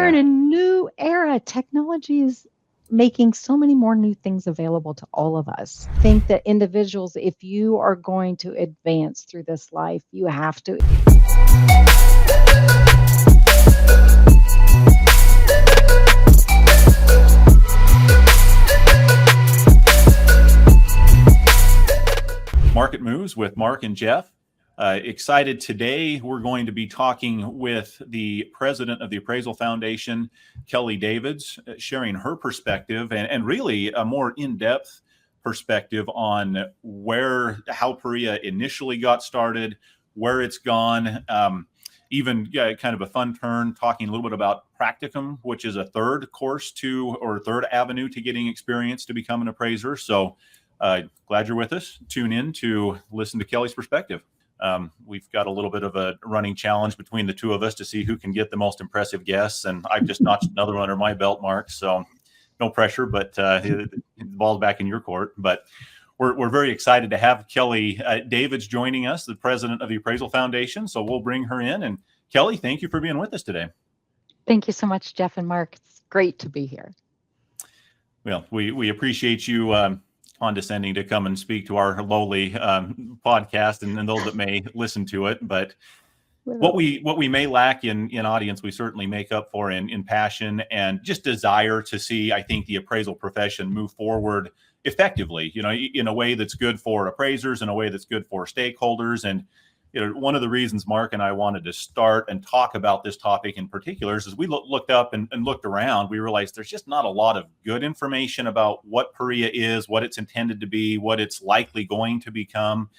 in a new era. Technology is making so many more new things available to all of us. I think that individuals, if you are going to advance through this life, you have to. Market Moves with Mark and Jeff. Excited today, we're going to be talking with the president of the Appraisal Foundation, Kelly Davids, sharing her perspective and really a more in-depth perspective on how PAREA initially got started, where it's gone, even kind of a fun turn talking a little bit about practicum, which is a third avenue to getting experience to become an appraiser. So glad you're with us. Tune in to listen to Kelly's perspective. We've got a little bit of a running challenge between the two of us to see who can get the most impressive guests, and I've just notched another one under my belt, Mark. So no pressure, but the ball's back in your court. But we're very excited to have Kelly Davids joining us, the president of the Appraisal Foundation. So we'll bring her in. And Kelly, thank you for being with us today. Thank you so much, Jeff and Mark. It's great to be here. Well, we appreciate you condescending to come and speak to our lowly podcast and those that may listen to it. But what we may lack in audience, we certainly make up for in passion and just desire to see, I think, the appraisal profession move forward effectively, in a way that's good for appraisers, in a way that's good for stakeholders. And one of the reasons Mark and I wanted to start and talk about this topic in particular is we looked up and looked around, we realized there's just not a lot of good information about what PAREA is, what it's intended to be, what it's likely going to become.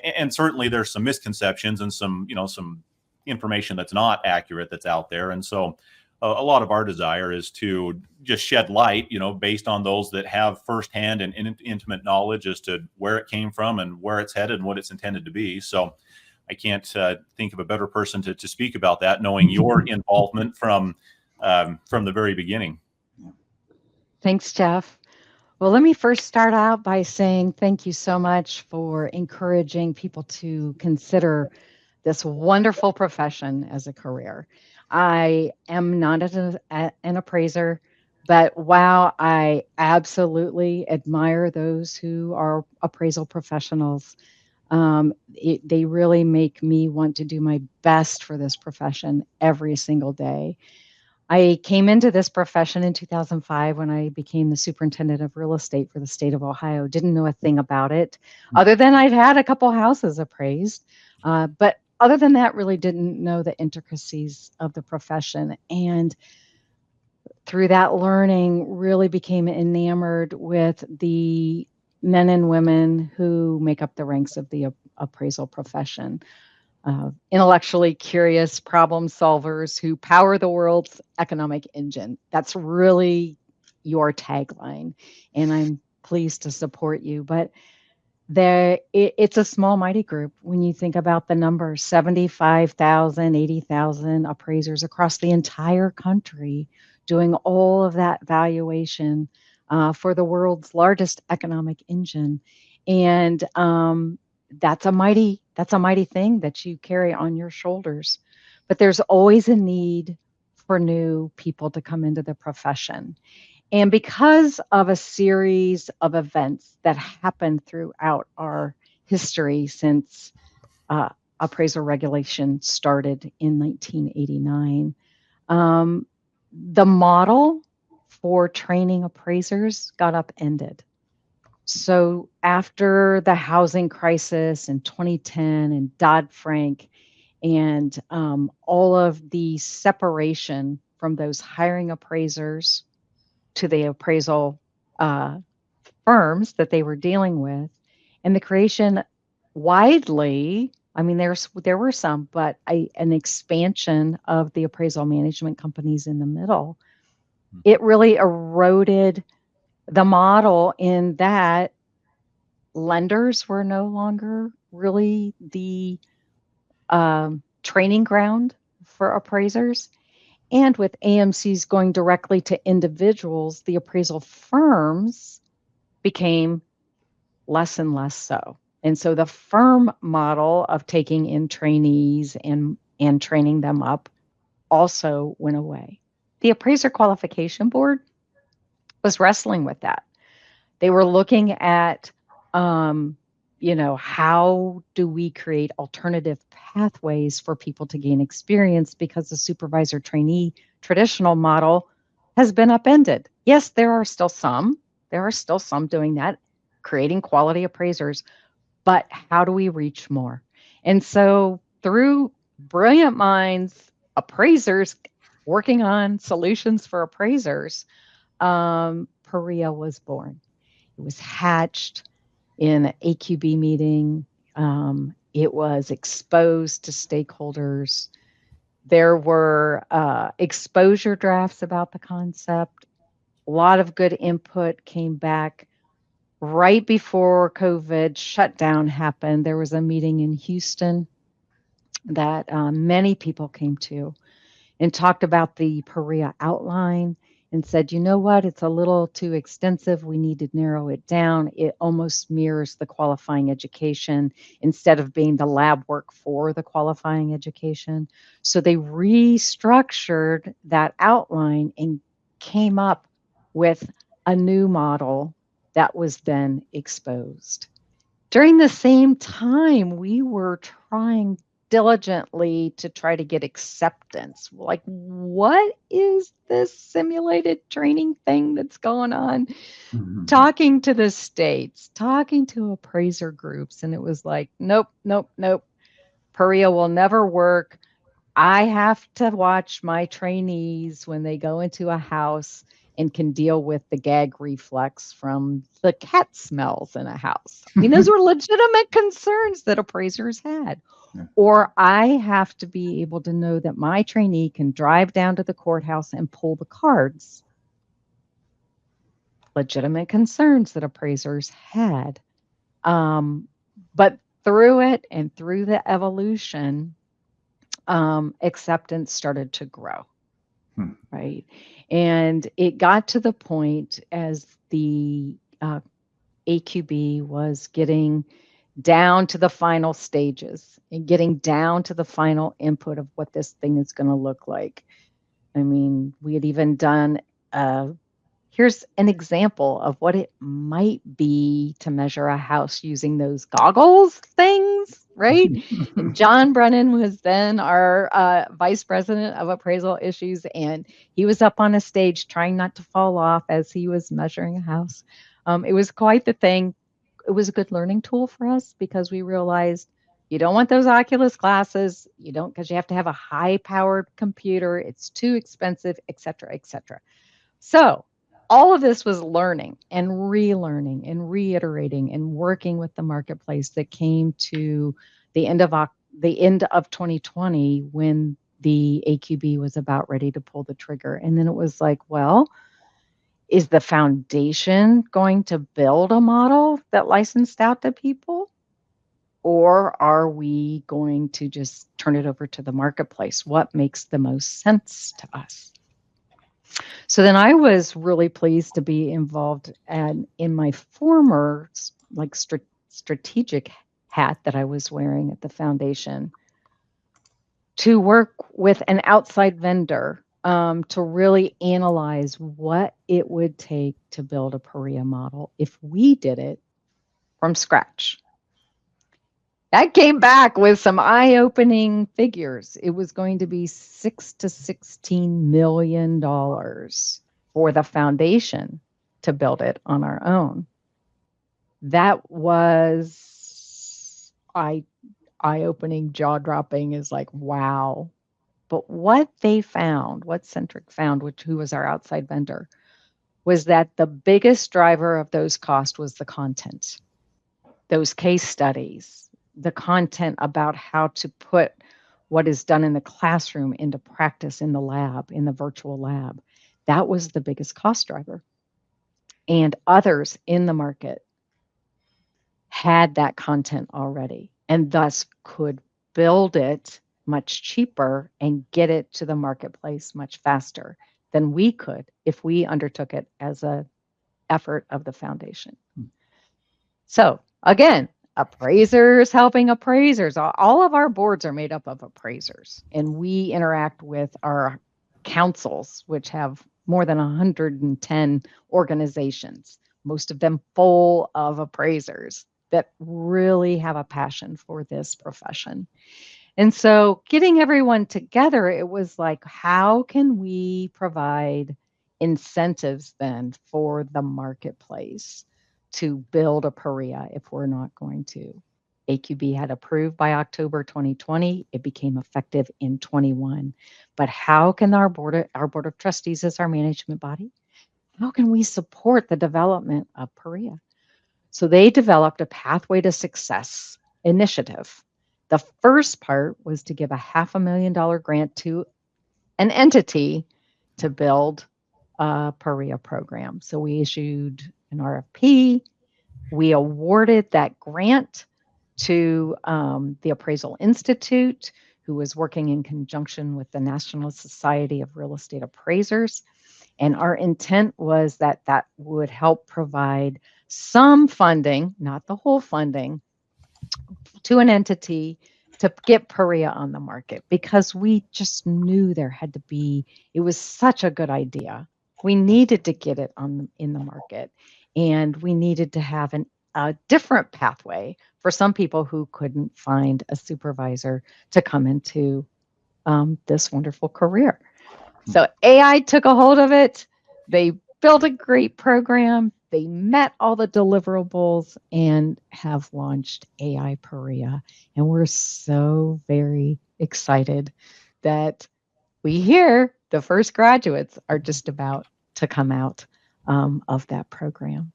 And certainly there's some misconceptions and some information that's not accurate that's out there. And so a lot of our desire is to just shed light, based on those that have firsthand and intimate knowledge as to where it came from and where it's headed and what it's intended to be. So I can't think of a better person to speak about that, knowing your involvement from the very beginning. Thanks, Jeff. Well, let me first start out by saying thank you so much for encouraging people to consider this wonderful profession as a career. I am not an appraiser, but wow, I absolutely admire those who are appraisal professionals. They really make me want to do my best for this profession every single day. I came into this profession in 2005 when I became the superintendent of real estate for the state of Ohio. Didn't know a thing about it, other than I'd had a couple houses appraised. But other than that, really didn't know the intricacies of the profession. And through that learning, really became enamored with the men and women who make up the ranks of the appraisal profession. Intellectually curious problem solvers who power the world's economic engine. That's really your tagline, and I'm pleased to support you. But it's a small, mighty group when you think about the numbers, 75,000, 80,000 appraisers across the entire country doing all of that valuation for the world's largest economic engine. And that's a mighty thing that you carry on your shoulders. But there's always a need for new people to come into the profession. And because of a series of events that happened throughout our history since appraisal regulation started in 1989, the model for training appraisers got upended. So after the housing crisis in 2010 and Dodd-Frank and all of the separation from those hiring appraisers to the appraisal firms that they were dealing with, and the creation widely, I mean, there were some, but an expansion of the appraisal management companies in the middle, it really eroded the model in that lenders were no longer really the training ground for appraisers. And with AMCs going directly to individuals, the appraisal firms became less and less so. And so the firm model of taking in trainees and training them up also went away. The Appraiser Qualification Board was wrestling with that. They were looking at, how do we create alternative pathways for people to gain experience because the supervisor trainee traditional model has been upended. Yes, there are still some doing that, creating quality appraisers, but how do we reach more? And so through brilliant minds, appraisers working on solutions for appraisers, PAREA was born. It was hatched in an AQB meeting. It was exposed to stakeholders. There were exposure drafts about the concept. A lot of good input came back. Right before COVID shutdown happened, there was a meeting in Houston that many people came to and talked about the PAREA outline and said, you know what, it's a little too extensive. We need to narrow it down. It almost mirrors the qualifying education instead of being the lab work for the qualifying education. So they restructured that outline and came up with a new model that was then exposed. During the same time, we were trying diligently to try to get acceptance. Like, what is this simulated training thing that's going on? Mm-hmm. Talking to the states, talking to appraiser groups, and it was like, nope. PAREA will never work. I have to watch my trainees when they go into a house and can deal with the gag reflex from the cat smells in a house. I mean, those were legitimate concerns that appraisers had. Yeah. Or I have to be able to know that my trainee can drive down to the courthouse and pull the cards. Legitimate concerns that appraisers had. But through it and through the evolution, acceptance started to grow. Right. And it got to the point as the AQB was getting down to the final stages and getting down to the final input of what this thing is going to look like. I mean, we had even done, here's an example of what it might be to measure a house using those goggles things, right? And John Brennan was then our vice president of appraisal issues, and he was up on a stage trying not to fall off as he was measuring a house. It was quite the thing. It was a good learning tool for us because we realized you don't want those Oculus glasses. You don't, because you have to have a high-powered computer. It's too expensive, et cetera, et cetera. So all of this was learning and relearning and reiterating and working with the marketplace that came to the end of 2020 when the AQB was about ready to pull the trigger. And then it was like, well, is the foundation going to build a model that licensed out to people? Or are we going to just turn it over to the marketplace? What makes the most sense to us? So then I was really pleased to be involved in my former strategic hat that I was wearing at the foundation to work with an outside vendor to really analyze what it would take to build a PAREA model if we did it from scratch. That came back with some eye-opening figures. It was going to be $6 to $16 million for the foundation to build it on our own. That was eye-opening, jaw-dropping. Is like, wow. But what they found, what Centric found, who was our outside vendor, was that the biggest driver of those costs was the content, those case studies, the content about how to put what is done in the classroom into practice in the lab, in the virtual lab. That was the biggest cost driver. And others in the market had that content already and thus could build it much cheaper and get it to the marketplace much faster than we could if we undertook it as an effort of the foundation. So again, appraisers helping appraisers. All of our boards are made up of appraisers, and we interact with our councils, which have more than 110 organizations, most of them full of appraisers that really have a passion for this profession. And so getting everyone together, it was like, how can we provide incentives then for the marketplace to build a PAREA if we're not going to? AQB had approved by October 2020. It became effective in 21. But how can our board of trustees as our management body, how can we support the development of PAREA? So they developed a Pathway to Success initiative. The first part was to give a $500,000 grant to an entity to build a PAREA program. So we issued an RFP. We awarded that grant to the Appraisal Institute, who was working in conjunction with the National Society of Real Estate Appraisers. And our intent was that that would help provide some funding, not the whole funding, to an entity to get PAREA on the market, because we just knew there had to be, it was such a good idea. We needed to get it in the market, and we needed to have a different pathway for some people who couldn't find a supervisor to come into this wonderful career. So AI took a hold of it. They built a great program. They met all the deliverables and have launched AI PAREA. And we're so very excited that we hear the first graduates are just about to come out of that program.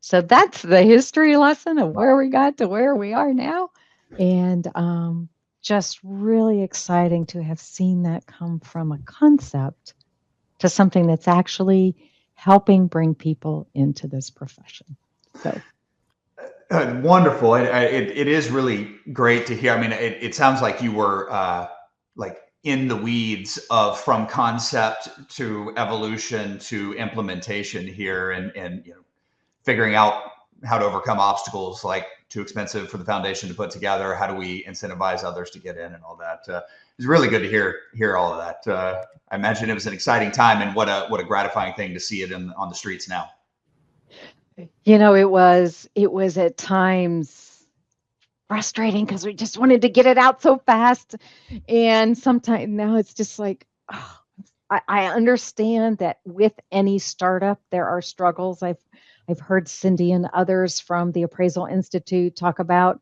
So that's the history lesson of where we got to where we are now. And just really exciting to have seen that come from a concept to something that's actually helping bring people into this profession. So wonderful. It is really great to hear. I mean, it sounds like you were like in the weeds of from concept to evolution to implementation here, and figuring out how to overcome obstacles like too expensive for the foundation to put together. How do we incentivize others to get in and all that? It's really good to hear all of that. I imagine it was an exciting time, and what a gratifying thing to see it on the streets now. it was at times frustrating because we just wanted to get it out so fast. And sometimes now it's just like, oh, I understand that with any startup, there are struggles. I've heard Cindy and others from the Appraisal Institute talk about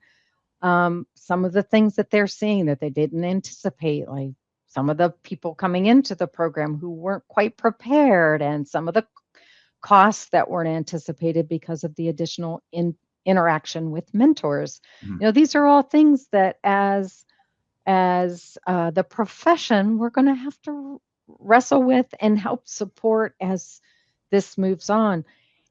some of the things that they're seeing that they didn't anticipate, like some of the people coming into the program who weren't quite prepared, and some of the costs that weren't anticipated because of the additional interaction with mentors. Mhm. These are all things that as the profession, we're going to have to wrestle with and help support as this moves on.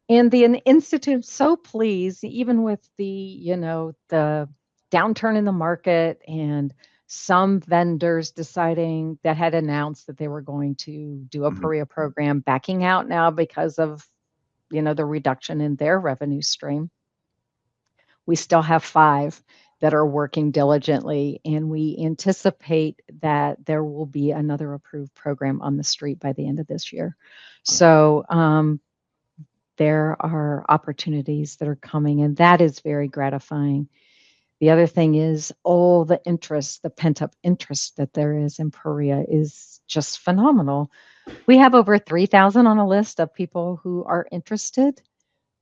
And the institute, so pleased, even with the downturn in the market and some vendors deciding that had announced that they were going to do a Mhm. PAREA program, backing out now because of the reduction in their revenue stream. We still have 5 that are working diligently, and we anticipate that there will be another approved program on the street by the end of this year. So there are opportunities that are coming, and that is very gratifying. The other thing is all the interest, the pent-up interest that there is in PAREA is just phenomenal. We have over 3,000 on a list of people who are interested.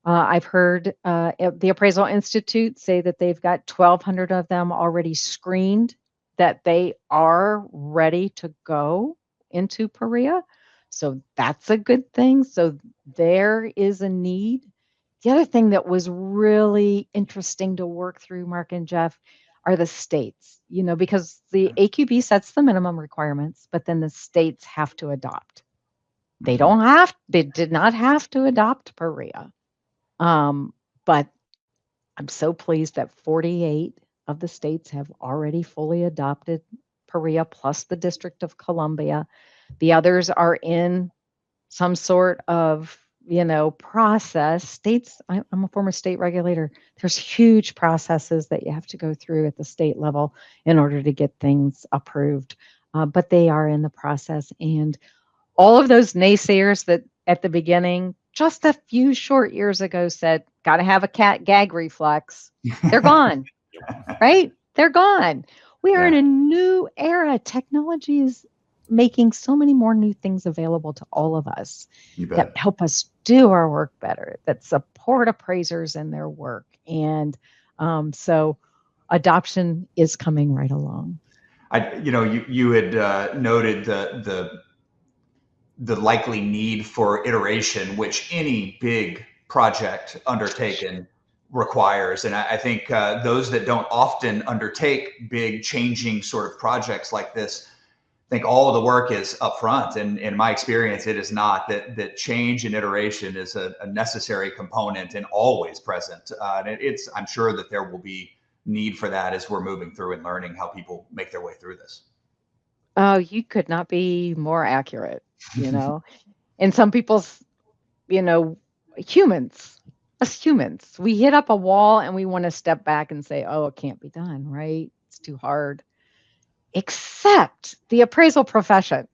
I've heard the Appraisal Institute say that they've got 1,200 of them already screened, that they are ready to go into PAREA. So that's a good thing. So there is a need. The other thing that was really interesting to work through, Mark and Jeff, are the states, because the AQB sets the minimum requirements, but then the states have to adopt. They did not have to adopt PAREA. But I'm so pleased that 48 of the states have already fully adopted PAREA, plus the District of Columbia. The others are in some sort of, process. States, I'm a former state regulator. There's huge processes that you have to go through at the state level in order to get things approved. But they are in the process. And All of those naysayers that at the beginning, just a few short years ago said, got to have a cat gag reflex. They're gone, right? They're gone. We are in a new era. Technology is making so many more new things available to all of us that help us do our work better, that support appraisers in their work. And so adoption is coming right along. You had noted the likely need for iteration, which any big project undertaken requires. And I think those that don't often undertake big changing sort of projects like this, I think all of the work is upfront. And in my experience, it is not. That change and iteration is a necessary component and always present. And I'm sure that there will be need for that as we're moving through and learning how people make their way through this. Oh, you could not be more accurate, And some people's, us humans, we hit up a wall and we want to step back and say, oh, it can't be done, right? It's too hard. Except the appraisal profession.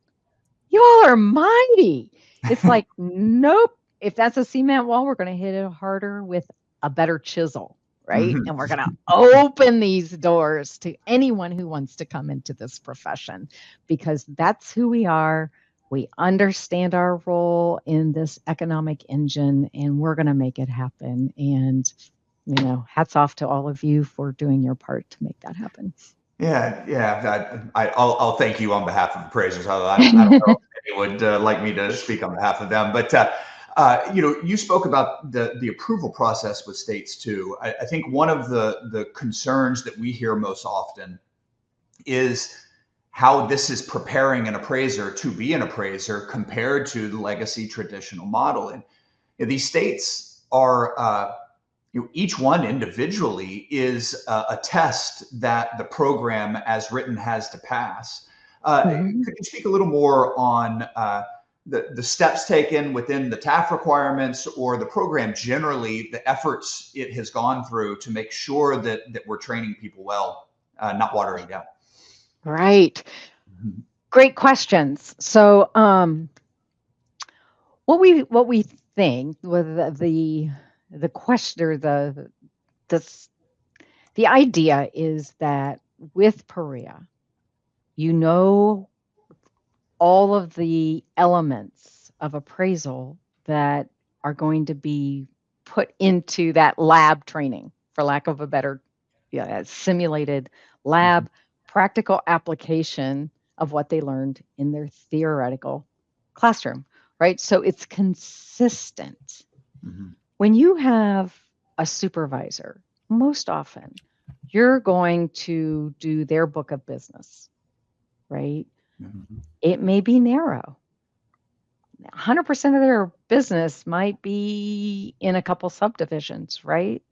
You all are mighty. It's like, nope. If that's a cement wall, we're going to hit it harder with a better chisel, right? And we're going to open these doors to anyone who wants to come into this profession, because that's who we are. We understand our role in this economic engine, and we're going to make it happen. And, hats off to all of you for doing your part to make that happen. Yeah. I'll thank you on behalf of appraisers. I don't know if they would like me to speak on behalf of them, but you spoke about the approval process with states too. I think one of the concerns that we hear most often is how this is preparing an appraiser to be an appraiser compared to the legacy traditional model. And these states are, each one individually is a test that the program as written has to pass. Could you speak a little more on the steps taken within the TAF requirements or the program generally, the efforts it has gone through to make sure that we're training people well, not watering down? Right. Great questions. So what we think with the question, or the idea is that with PAREA, all of the elements of appraisal that are going to be put into that lab training, for lack of a better, simulated lab, practical application of what they learned in their theoretical classroom, right? So it's consistent. When you have a supervisor, most often you're going to do their book of business, right? It may be narrow. 100% of their business might be in a couple subdivisions, right?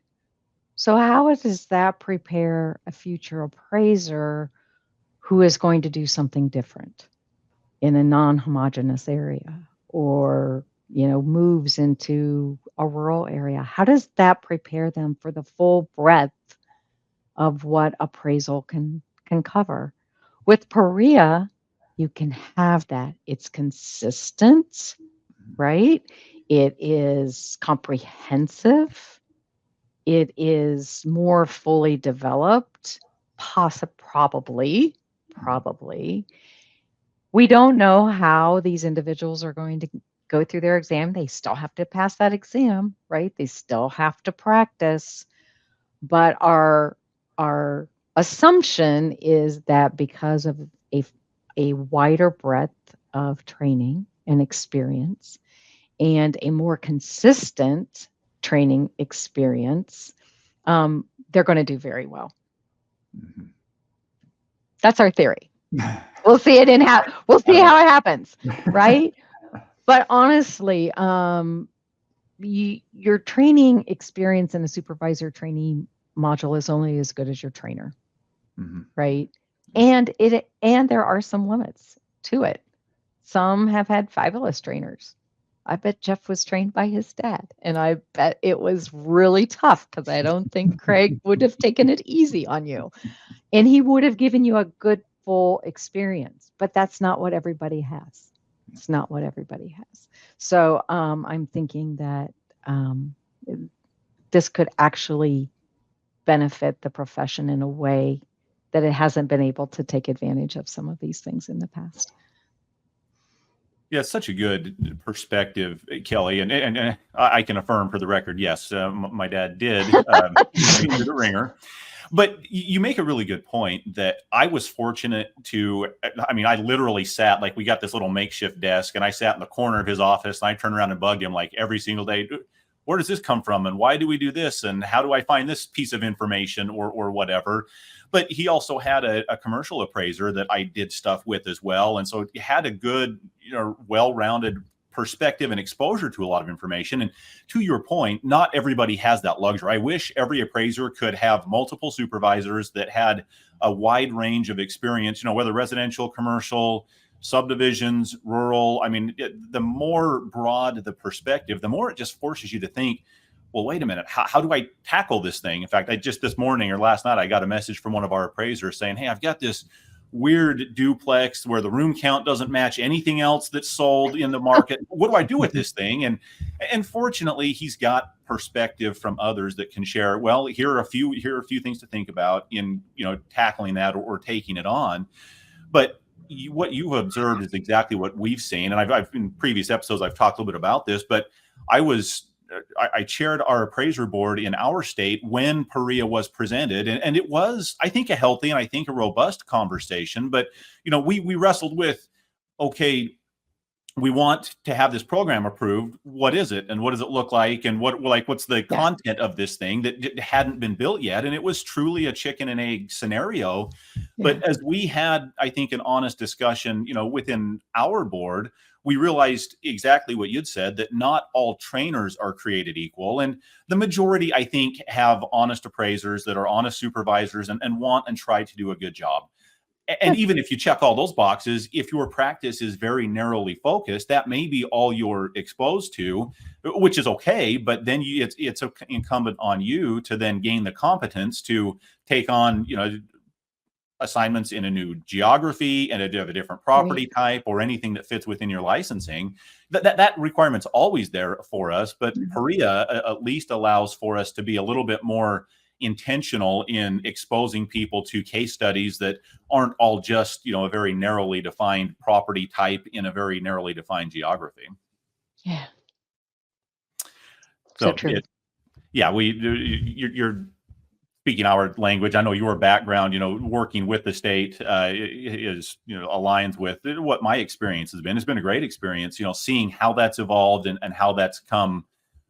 So how does that prepare a future appraiser who is going to do something different in a non-homogeneous area, or moves into a rural area? How does that prepare them for the full breadth of what appraisal can cover? With PAREA, you can have that. It's consistent, right? It is comprehensive. It is more fully developed, probably. We don't know how these individuals are going to go through their exam. They still have to pass that exam, right? They still have to practice. But our assumption is that because of a wider breadth of training and experience and a more consistent training experience, they're going to do very well. That's our theory. We'll see it we'll see how it happens, right? But honestly, your training experience in a supervisor trainee module is only as good as your trainer, right? And there are some limits to it. Some have had fabulous trainers. I bet Jeff was trained by his dad, and I bet it was really tough, because I don't think Craig would have taken it easy on you, and he would have given you a good full experience. But that's not what everybody has. It's not what everybody has. So I'm thinking that this could actually benefit the profession in a way that it hasn't been able to take advantage of some of these things in the past. Yeah, it's such a good perspective, Kelly, and I can affirm for the record, yes, my dad did into the ringer. But you make a really good point that I was fortunate to, I mean, I literally sat, like, we got this little makeshift desk, and I sat in the corner of his office, and I turned around and bugged him like every single day. Where does this come from? And why do we do this? And how do I find this piece of information or whatever? But he also had a commercial appraiser that I did stuff with as well. And so he had a good, well-rounded perspective and exposure to a lot of information. And to your point, not everybody has that luxury. I wish every appraiser could have multiple supervisors that had a wide range of experience, whether residential, commercial, subdivisions, rural. I mean, the more broad the perspective, the more it just forces you to think, well, wait a minute, how do I tackle this thing? In fact, I just this morning or last night, I got a message from one of our appraisers saying, hey, I've got this weird duplex where the room count doesn't match anything else that's sold in the market. What do I do with this thing? And fortunately, he's got perspective from others that can share, well, here are a few things to think about in, tackling that or taking it on. But what you've observed is exactly what we've seen. And I've in previous episodes, I've talked a little bit about this, but I chaired our appraiser board in our state when PAREA was presented. And it was, I think, a healthy and I think a robust conversation. But, we wrestled with, okay, we want to have this program approved. What is it? And what does it look like? And what's the content of this thing that hadn't been built yet? And it was truly a chicken and egg scenario. But as we had, I think, an honest discussion, within our board, we realized exactly what you'd said, that not all trainers are created equal. And the majority, I think, have honest appraisers that are honest supervisors and want and try to do a good job. And even if you check all those boxes, if your practice is very narrowly focused, that may be all you're exposed to, which is okay. But then it's incumbent on you to then gain the competence to take on, assignments in a new geography and a different property type or anything that fits within your licensing. That requirement's always there for us. But PAREA at least allows for us to be a little bit more intentional in exposing people to case studies that aren't all just, a very narrowly defined property type in a very narrowly defined geography. Yeah. So true. You're speaking our language. I know your background, working with the state is, aligns with what my experience has been. It's been a great experience, seeing how that's evolved and how that's come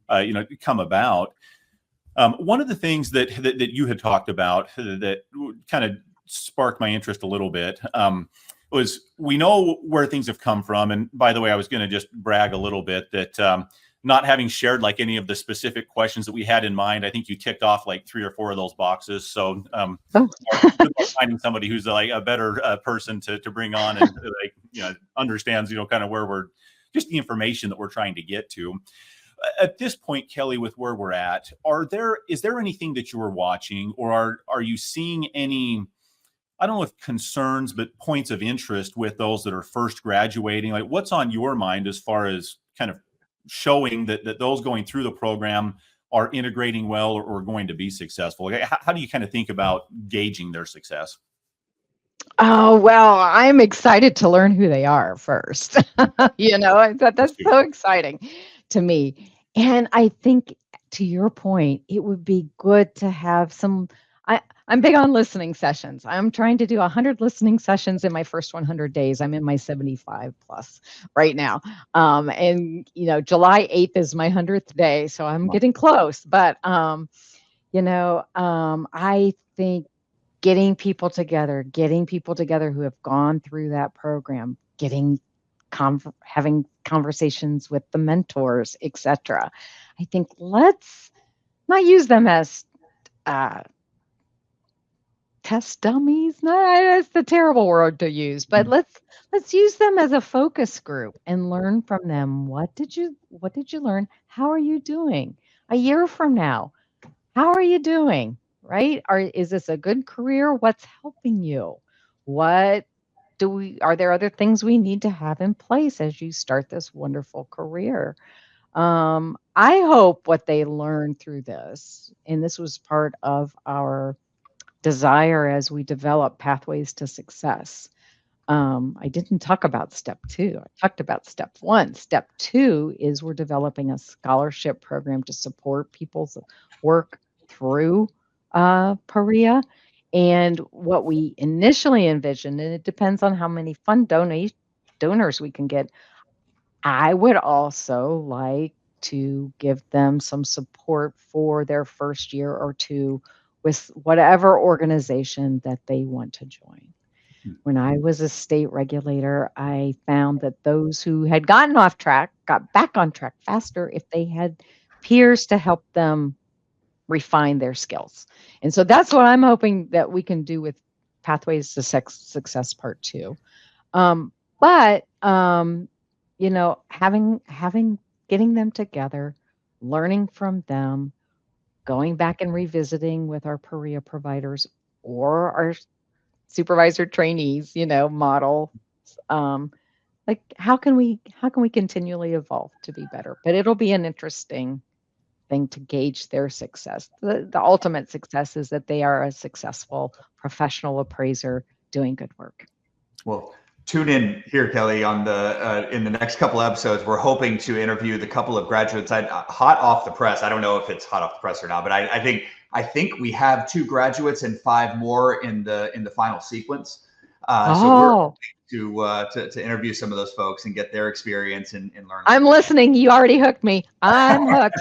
about. One of the things that you had talked about that kind of sparked my interest a little bit was, we know where things have come from. And by the way, I was going to just brag a little bit that not having shared like any of the specific questions that we had in mind, I think you ticked off like 3 or 4 of those boxes. So finding somebody who's like a better person to bring on and understands, kind of where we're, just the information that we're trying to get to. At this point, Kelly, with where we're at, is there anything that you are watching, or are you seeing any, I don't know if concerns, but points of interest with those that are first graduating? Like, what's on your mind as far as kind of showing that those going through the program are integrating well or going to be successful? Like, how do you kind of think about gauging their success? Oh, well, I'm excited to learn who they are first. That's so exciting to me. And I think, to your point, it would be good to have some. I'm big on listening sessions. I'm trying to do 100 listening sessions in my first 100 days. I'm in my 75 plus right now. And July 8th is my 100th day, so I'm getting close. But I think getting people together who have gone through that program, having conversations with the mentors, etc. I think let's not use them as test dummies. No, that's the terrible word to use. But let's use them as a focus group and learn from them. What did you learn? How are you doing? A year from now, how are you doing? Right? Is this a good career? What's helping you? What are there other things we need to have in place as you start this wonderful career? I hope what they learn through this, and this was part of our desire as we develop pathways to success. I didn't talk about step 2. I talked about step 1. Step 2 is we're developing a scholarship program to support people's work through PAREA. And what we initially envisioned, and it depends on how many donors we can get, I would also like to give them some support for their first year or 2 with whatever organization that they want to join. When I was a state regulator, I found that those who had gotten off track got back on track faster if they had peers to help them refine their skills. And so that's what I'm hoping that we can do with Pathways to Success Part 2. But you know, getting them together, learning from them, going back and revisiting with our PAREA providers or our supervisor trainees, you know, model. Like how can we continually evolve to be better? But it'll be an interesting thing to gauge their success. The ultimate success is that they are a successful professional appraiser doing good work. Well, tune in here, Kelly, on the in the next couple episodes. We're hoping to interview the couple of graduates. Hot off the press. I don't know if it's hot off the press or not, but I think we have 2 graduates and 5 more in the final sequence. So we're hoping to interview some of those folks and get their experience and learn. I'm listening. You already hooked me. I'm hooked.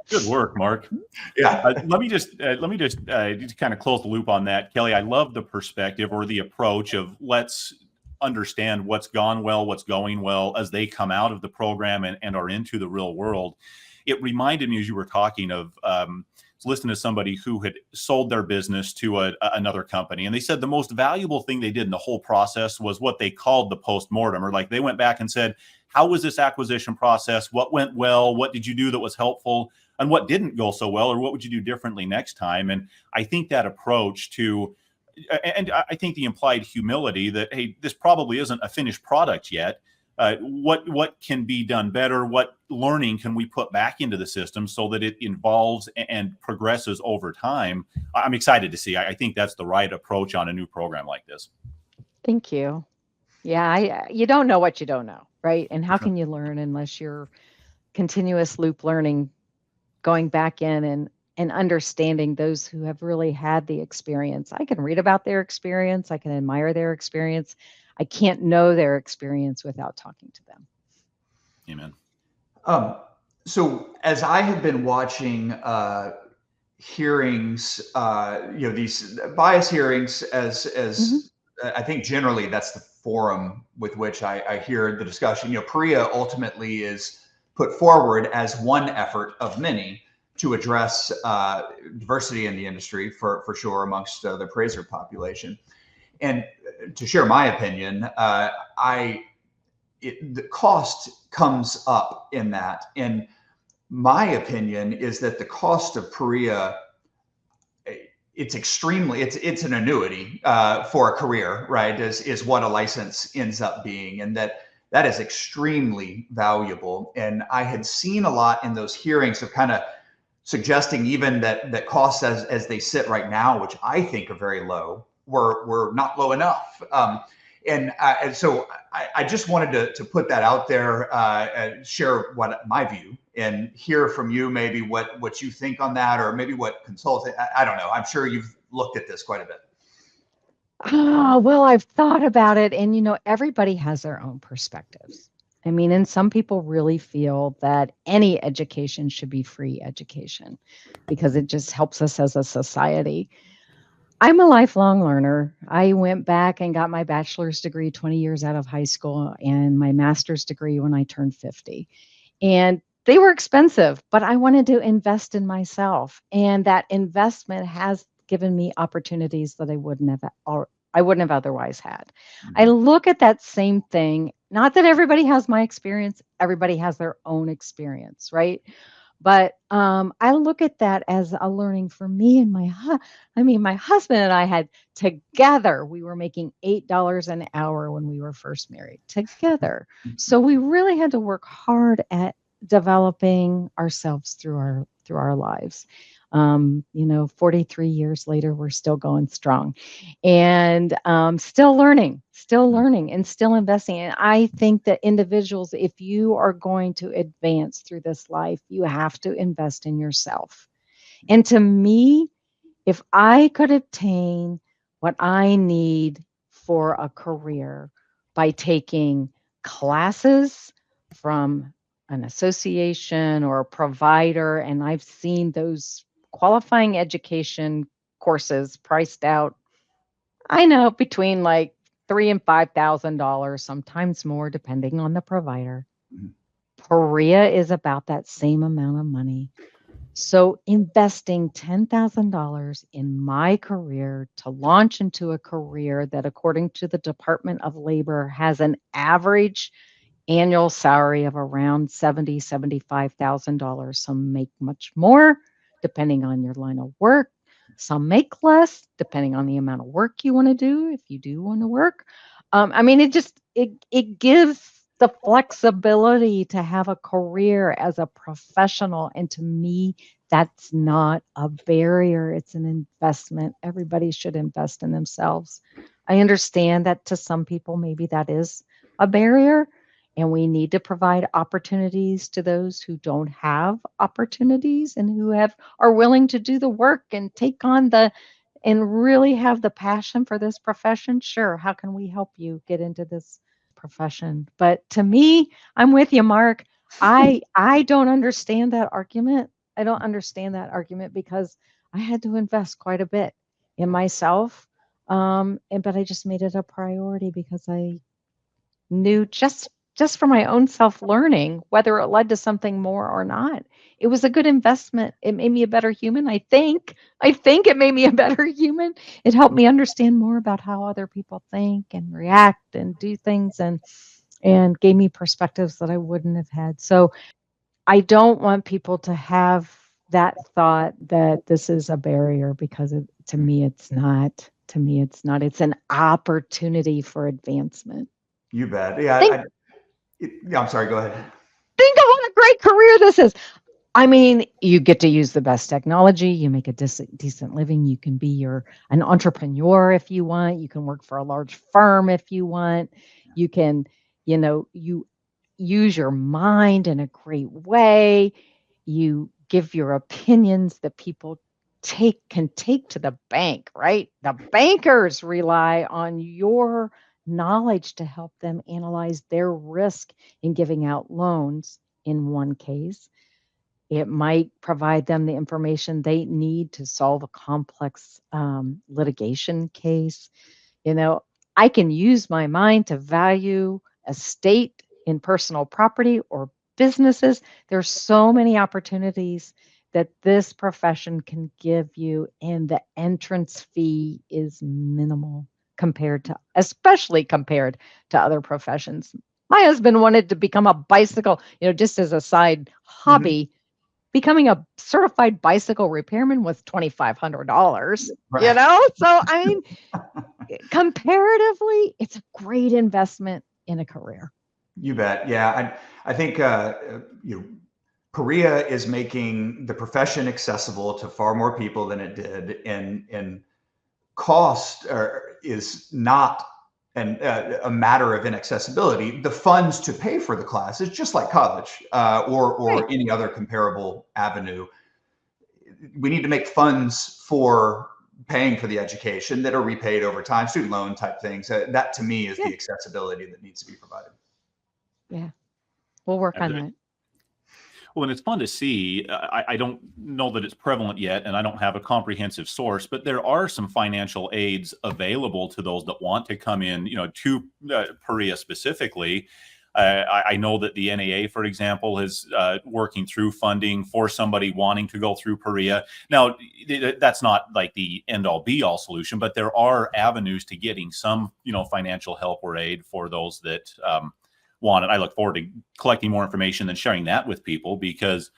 Good work, Mark. Yeah. Let me just kind of close the loop on that, Kelly. I love the perspective or the approach of let's understand what's gone well, what's going well as they come out of the program and are into the real world. It reminded me as you were talking of listening to somebody who had sold their business to another company. And they said the most valuable thing they did in the whole process was what they called the postmortem, or like they went back and said, how was this acquisition process? What went well? What did you do that was helpful? And what didn't go so well? Or what would you do differently next time? And I think that approach to, and I think the implied humility that, hey, this probably isn't a finished product yet. What can be done better? What learning can we put back into the system so that it evolves and progresses over time? I'm excited to see. I think that's the right approach on a new program like this. Thank you. Yeah, you don't know what you don't know, right? And how can you learn unless you're continuous loop learning, going back in and understanding those who have really had the experience. I can read about their experience. I can admire their experience. I can't know their experience without talking to them. Amen. So as I have been watching hearings, these bias hearings, as I think generally that's the forum with which I hear the discussion. PAREA ultimately is put forward as one effort of many to address diversity in the industry, for sure, amongst the appraiser population. And to share my opinion, the cost comes up in that. And my opinion is that the cost of PAREA, it's an annuity for a career, right? Is what a license ends up being, and that is extremely valuable. And I had seen a lot in those hearings of kind of suggesting even that costs as they sit right now, which I think are very low, were not low enough. And so I just wanted to put that out there, and share what my view, and hear from you maybe what you think on that, or maybe what consultant. I don't know. I'm sure you've looked at this quite a bit. Oh, well, I've thought about it, and everybody has their own perspectives. I mean, and some people really feel that any education should be free education because it just helps us as a society. I'm a lifelong learner. I went back and got my bachelor's degree 20 years out of high school and my master's degree when I turned 50. And they were expensive, but I wanted to invest in myself. And that investment has given me opportunities that I wouldn't have otherwise had. I look at that same thing, not that everybody has my experience, everybody has their own experience, right? But I look at that as a learning for me and my husband and I had together, we were making $8 an hour when we were first married together. So we really had to work hard at developing ourselves through our lives. 43 years later, we're still going strong and still learning and still investing. And I think that individuals, if you are going to advance through this life, you have to invest in yourself. And to me, if I could obtain what I need for a career by taking classes from an association or a provider, and I've seen those qualifying education courses priced out, I know, between like $3,000 and $5,000, sometimes more, depending on the provider. Mhm. PAREA is about that same amount of money. So investing $10,000 in my career to launch into a career that, according to the Department of Labor, has an average annual salary of around $75,000. Some make much more, depending on your line of work. Some make less, depending on the amount of work you want to do, if you do want to work. It gives the flexibility to have a career as a professional. And to me, that's not a barrier. It's an investment. Everybody should invest in themselves. I understand that to some people, maybe that is a barrier. And we need to provide opportunities to those who don't have opportunities and who are willing to do the work and take on and really have the passion for this profession. Sure, how can we help you get into this profession? But to me, I'm with you, Mark. I don't understand that argument. I don't understand that argument because I had to invest quite a bit in myself. But I just made it a priority because I knew just for my own self-learning, whether it led to something more or not. It was a good investment. It made me a better human, I think. I think it made me a better human. It helped me understand more about how other people think and react and do things and gave me perspectives that I wouldn't have had. So I don't want people to have that thought that this is a barrier because to me it's not. To me it's not. It's an opportunity for advancement. You bet. Yeah, I'm sorry. Go ahead. Think of what a great career this is. I mean, you get to use the best technology. You make a decent living. You can be an entrepreneur if you want. You can work for a large firm if you want. You can, you use your mind in a great way. You give your opinions that people can take to the bank, right? The bankers rely on your knowledge to help them analyze their risk in giving out loans in one case. It might provide them the information they need to solve a complex litigation case. I can use my mind to value estate in personal property or businesses. There's so many opportunities that this profession can give you, and the entrance fee is minimal especially compared to other professions. My husband wanted to become a bicycle, just as a side hobby. Becoming a certified bicycle repairman was $2,500, Right. So I mean, comparatively, it's a great investment in a career. You bet. Yeah, I think PAREA is making the profession accessible to far more people than it did, and cost is not a matter of inaccessibility. The funds to pay for the class is just like college or Right. any other comparable avenue. We need to make funds for paying for the education that are repaid over time, student loan type things. That to me is the accessibility that needs to be provided. Yeah, we'll work on that. Well, and it's fun to see. I don't know that it's prevalent yet, and I don't have a comprehensive source, but there are some financial aids available to those that want to come in, to PAREA specifically. I know that the NAA, for example, is working through funding for somebody wanting to go through PAREA. Now, that's not like the end-all be-all solution, but there are avenues to getting some, financial help or aid for those that want it. I look forward to collecting more information and sharing that with people because,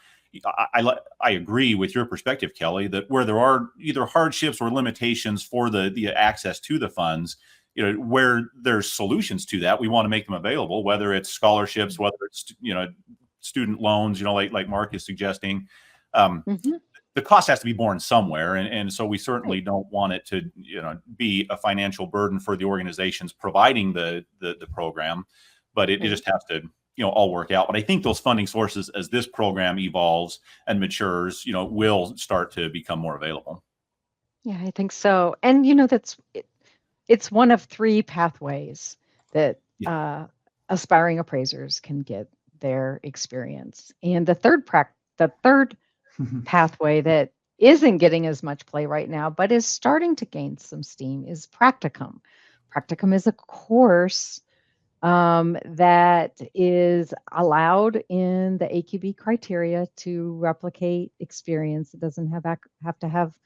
I agree with your perspective, Kelly, that where there are either hardships or limitations for the access to the funds, where there's solutions to that, we want to make them available, whether it's scholarships, whether it's, student loans, like Mark is suggesting. The cost has to be borne somewhere. And so we certainly don't want it to, be a financial burden for the organizations providing the program, but it just has to, all work out. But I think those funding sources, as this program evolves and matures, will start to become more available. Yeah, I think so. And, it's one of 3 pathways that aspiring appraisers can get their experience. And the third pathway that isn't getting as much play right now, but is starting to gain some steam, is practicum. Practicum is a course that is allowed in the AQB criteria to replicate experience. It doesn't have to have,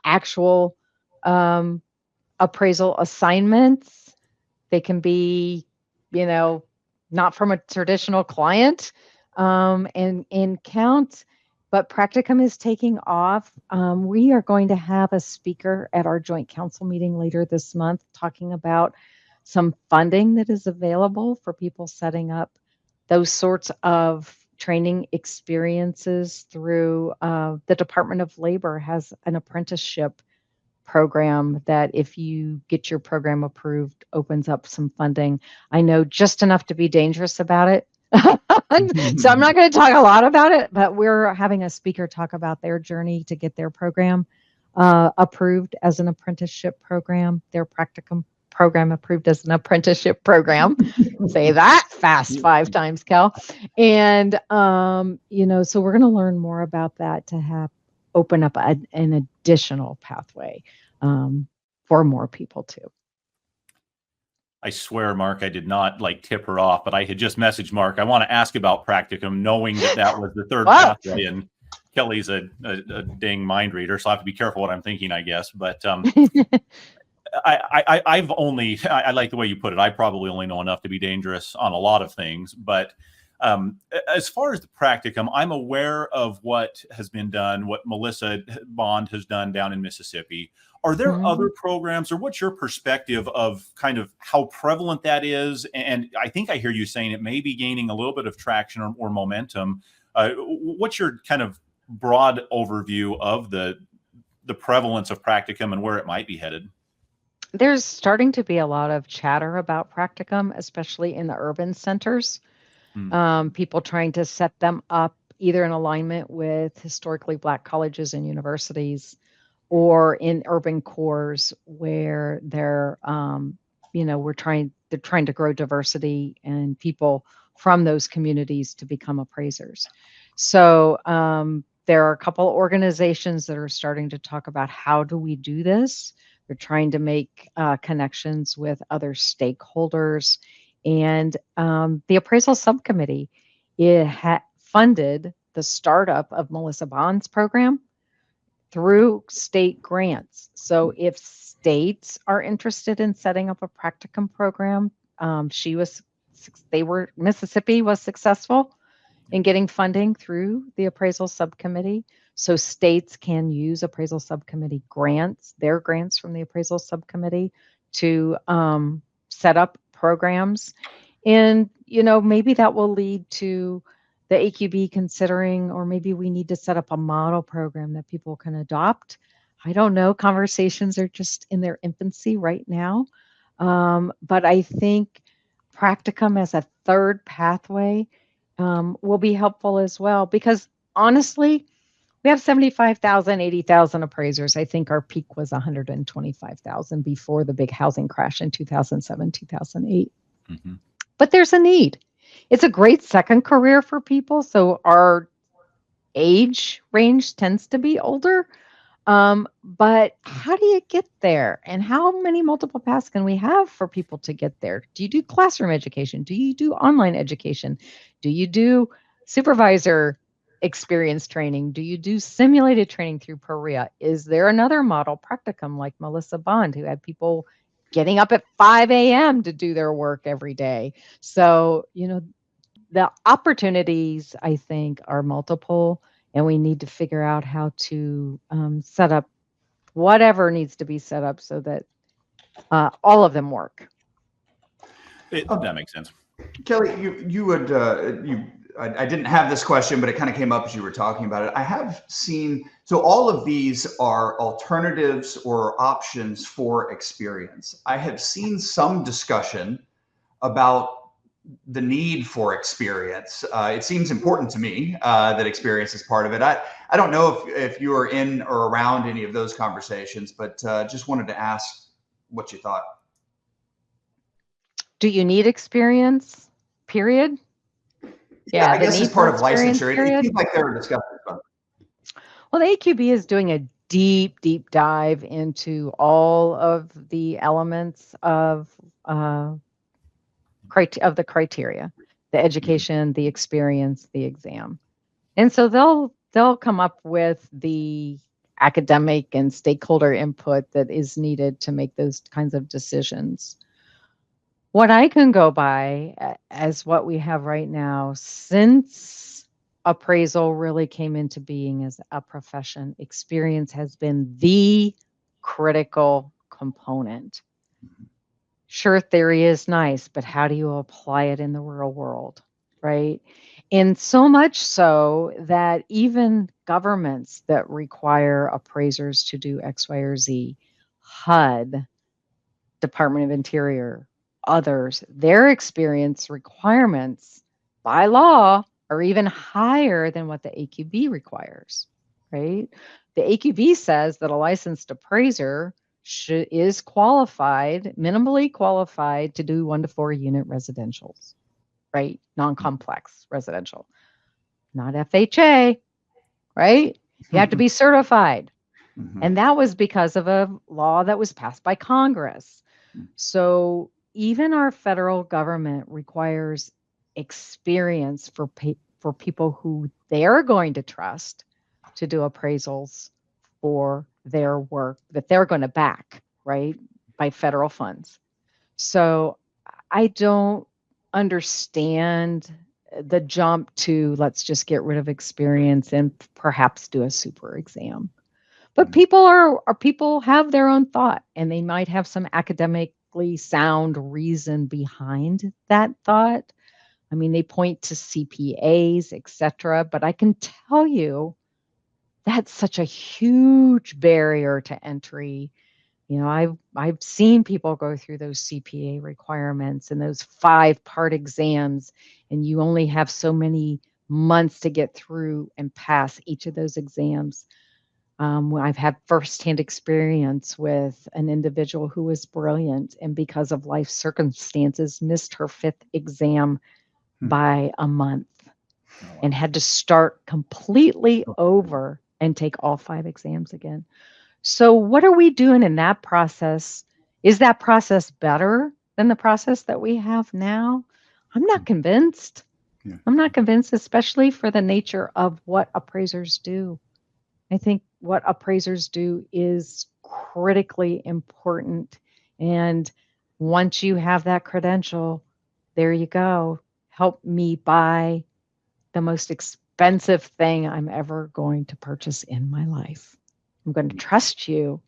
actual appraisal assignments. They can be, not from a traditional client, and count. But practicum is taking off. We are going to have a speaker at our joint council meeting later this month talking about some funding that is available for people setting up those sorts of training experiences through the Department of Labor has an apprenticeship program that, if you get your program approved, opens up some funding. I know just enough to be dangerous about it. So I'm not going to talk a lot about it, but we're having a speaker talk about their journey to get their program approved as an apprenticeship program, their practicum program approved as an apprenticeship program. Say that fast 5 times, Kel. And, so we're going to learn more about that to open up an additional pathway for more people too. I swear, Mark, I did not tip her off, but I had just messaged Mark. I want to ask about practicum, knowing that was the third pathway, and Kelly's a dang mind reader, so I have to be careful what I'm thinking, I guess. But I like the way you put it. I probably only know enough to be dangerous on a lot of things, but as far as the practicum, I'm aware of what has been done, what Melissa Bond has done down in Mississippi. Are there other programs, or what's your perspective of kind of how prevalent that is? And I think I hear you saying it may be gaining a little bit of traction or momentum. What's your kind of broad overview of the prevalence of practicum and where it might be headed? There's starting to be a lot of chatter about practicum, especially in the urban centers. People trying to set them up either in alignment with historically Black colleges and universities, or in urban cores where they're trying to grow diversity and people from those communities to become appraisers. So there are a couple of organizations that are starting to talk about, how do we do this? They're trying to make connections with other stakeholders. And the appraisal subcommittee funded the startup of Melissa Bond's program through state grants. So if states are interested in setting up a practicum program, Mississippi was successful in getting funding through the appraisal subcommittee. So states can use appraisal subcommittee grants, their grants from the appraisal subcommittee, to set up programs. And, maybe that will lead to the AQB considering, or maybe we need to set up a model program that people can adopt. I don't know. Conversations are just in their infancy right now. But I think practicum as a third pathway will be helpful as well, because honestly, we have 75,000, 80,000 appraisers. I think our peak was 125,000 before the big housing crash in 2007, 2008. But there's a need. It's a great second career for people. So our age range tends to be older. But how do you get there? And how many multiple paths can we have for people to get there? Do you do classroom education? Do you do online education? Do you do supervisor experience training? Do you do simulated training through PAREA? Is there another model practicum like Melissa Bond, who had people getting up at 5 a.m. to do their work every day? So, the opportunities, I think, are multiple. and we need to figure out how to set up whatever needs to be set up so that all of them work. That makes sense. Kelly, I didn't have this question, but it kind of came up as you were talking about it. I have seen, so all of these are alternatives or options for experience. I have seen some discussion about the need for experience. It seems important to me that experience is part of it. I don't know if you are in or around any of those conversations, but just wanted to ask what you thought. Do you need experience? Period. Yeah, I guess it's part of licensure. Period. It seems like there are discussions about it. Well, the AQB is doing a deep dive into all of the elements of the criteria, the education, the experience, the exam. And so they'll come up with the academic and stakeholder input that is needed to make those kinds of decisions. What I can go by as what we have right now, since appraisal really came into being as a profession, experience has been the critical component. Sure, theory is nice, but how do you apply it in the real world, right? And so much so that even governments that require appraisers to do X, Y, or Z, HUD, Department of Interior, others, their experience requirements by law are even higher than what the AQB requires, right? The AQB says that a licensed appraiser is qualified, minimally qualified to do 1 to 4 unit residentials, right? Non-complex residential, not FHA, right? You have to be certified. And that was because of a law that was passed by Congress. So even our federal government requires experience for people who they're going to trust to do appraisals for their work that they're going to back, right, by federal funds. So I don't understand the jump to let's just get rid of experience and perhaps do a super exam. But people have their own thought, and they might have some academically sound reason behind that thought. I mean, they point to CPAs, etc. But I can tell you that's such a huge barrier to entry. You know, I've seen people go through those CPA requirements and those 5-part exams, and you only have so many months to get through and pass each of those exams. I've had firsthand experience with an individual who was brilliant and because of life circumstances missed her 5th exam by a month and had to start completely over and take all 5 exams again. So what are we doing in that process? Is that process better than the process that we have now? I'm not convinced. Yeah. I'm not convinced, especially for the nature of what appraisers do. I think what appraisers do is critically important. And once you have that credential, there you go. Help me buy the most expensive thing I'm ever going to purchase in my life. I'm going to trust you.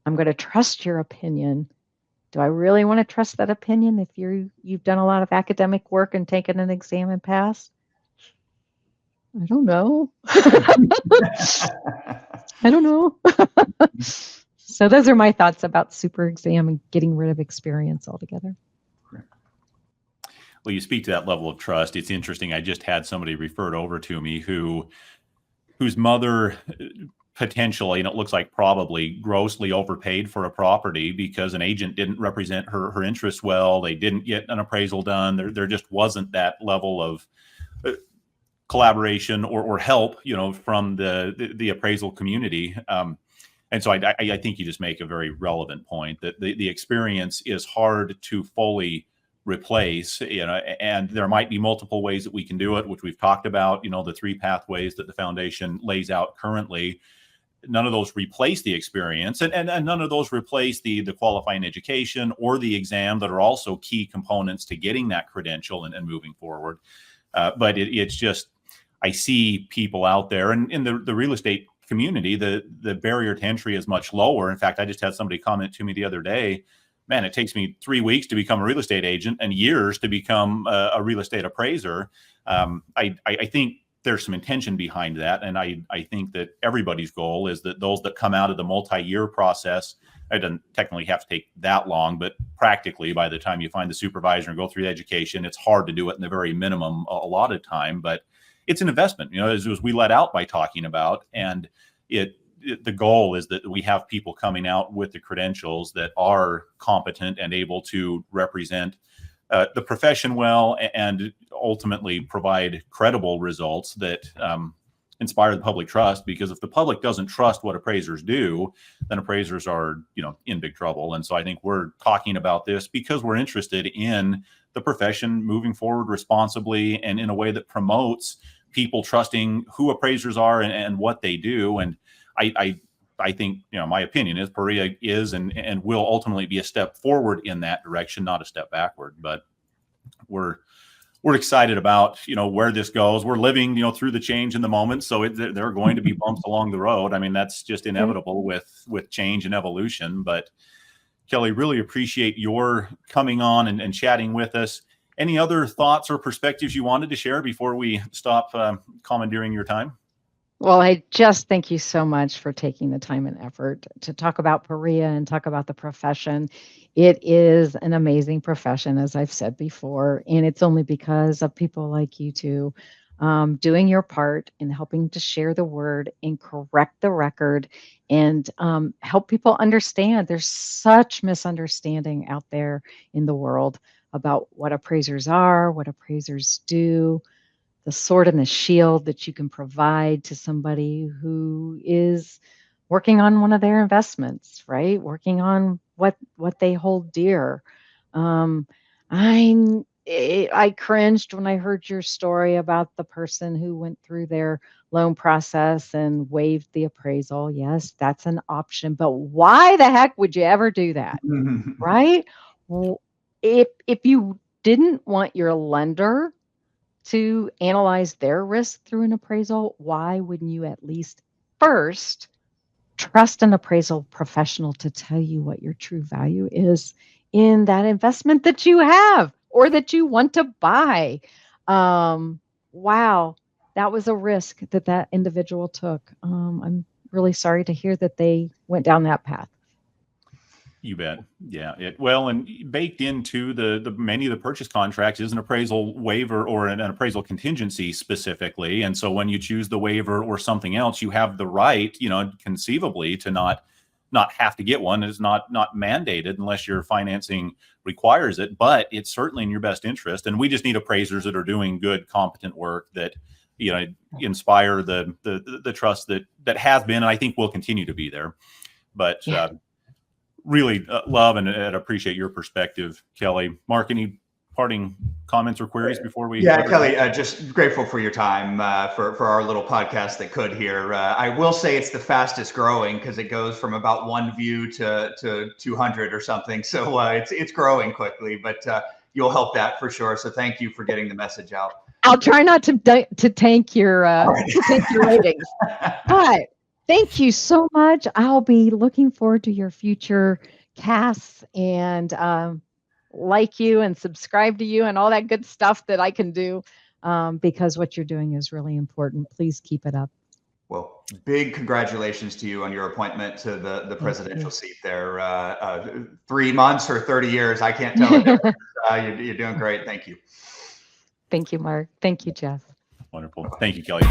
I'm going to trust your opinion. Do I really want to trust that opinion if you've done a lot of academic work and taken an exam and passed? I don't know. I don't know. So those are my thoughts about super exam and getting rid of experience altogether. Well, you speak to that level of trust. It's interesting. I just had somebody referred over to me whose mother potentially, and it looks like probably grossly overpaid for a property because an agent didn't represent her interests well. They didn't get an appraisal done. There just wasn't that level of collaboration or help, from the appraisal community. And so I think you just make a very relevant point that the experience is hard to fully replace, and there might be multiple ways that we can do it, which we've talked about, the 3 pathways that the foundation lays out currently. None of those replace the experience, and none of those replace the qualifying education or the exam that are also key components to getting that credential and moving forward. But it's just, I see people out there, and in the real estate community, the barrier to entry is much lower. In fact, I just had somebody comment to me the other day, man, it takes me 3 weeks to become a real estate agent and years to become a real estate appraiser. I think there's some intention behind that. And I think that everybody's goal is that those that come out of the multi-year process, it doesn't technically have to take that long, but practically by the time you find the supervisor and go through the education, it's hard to do it in the very minimum a lot of time, but it's an investment, as we let out by talking about. And the goal is that we have people coming out with the credentials that are competent and able to represent the profession well, and ultimately provide credible results that inspire the public trust. Because if the public doesn't trust what appraisers do, then appraisers are, in big trouble. And so I think we're talking about this because we're interested in the profession moving forward responsibly and in a way that promotes people trusting who appraisers are and what they do. And I think, my opinion is PAREA is and will ultimately be a step forward in that direction, not a step backward. But we're excited about, where this goes. We're living, through the change in the moment. So there are going to be bumps along the road. I mean, that's just inevitable with change and evolution. But Kelly, really appreciate your coming on and chatting with us. Any other thoughts or perspectives you wanted to share before we stop commandeering your time? Well, I just thank you so much for taking the time and effort to talk about PAREA and talk about the profession. It is an amazing profession, as I've said before, and it's only because of people like you two doing your part in helping to share the word and correct the record and help people understand. There's such misunderstanding out there in the world about what appraisers are, what appraisers do, the sword and the shield that you can provide to somebody who is working on one of their investments, right? Working on what they hold dear. I cringed when I heard your story about the person who went through their loan process and waived the appraisal. Yes, that's an option, but why the heck would you ever do that? Right? Well, if you didn't want your lender to analyze their risk through an appraisal, why wouldn't you at least first trust an appraisal professional to tell you what your true value is in that investment that you have or that you want to buy? Wow, that was a risk that individual took. I'm really sorry to hear that they went down that path. You bet. Yeah. And baked into the many of the purchase contracts is an appraisal waiver or an appraisal contingency specifically. And so when you choose the waiver or something else, you have the right, conceivably to not have to get one. It's not mandated unless your financing requires it, but it's certainly in your best interest. And we just need appraisers that are doing good, competent work that, inspire the trust that has been, and I think will continue to be there. But really love and appreciate your perspective, Kelly. Mark, any parting comments or queries before we? Yeah, Kelly, just grateful for your time for our little podcast that could here. I will say it's the fastest growing because it goes from about 1 view to 200 or something. So it's growing quickly, but you'll help that for sure. So thank you for getting the message out. I'll try not to tank your ratings, but thank you so much. I'll be looking forward to your future casts and like you and subscribe to you and all that good stuff that I can do because what you're doing is really important. Please keep it up. Well, big congratulations to you on your appointment to the presidential seat there. 3 months or 30 years, I can't tell it. You're doing great. Thank you. Thank you, Mark. Thank you, Jeff. Wonderful. Thank you, Kelly.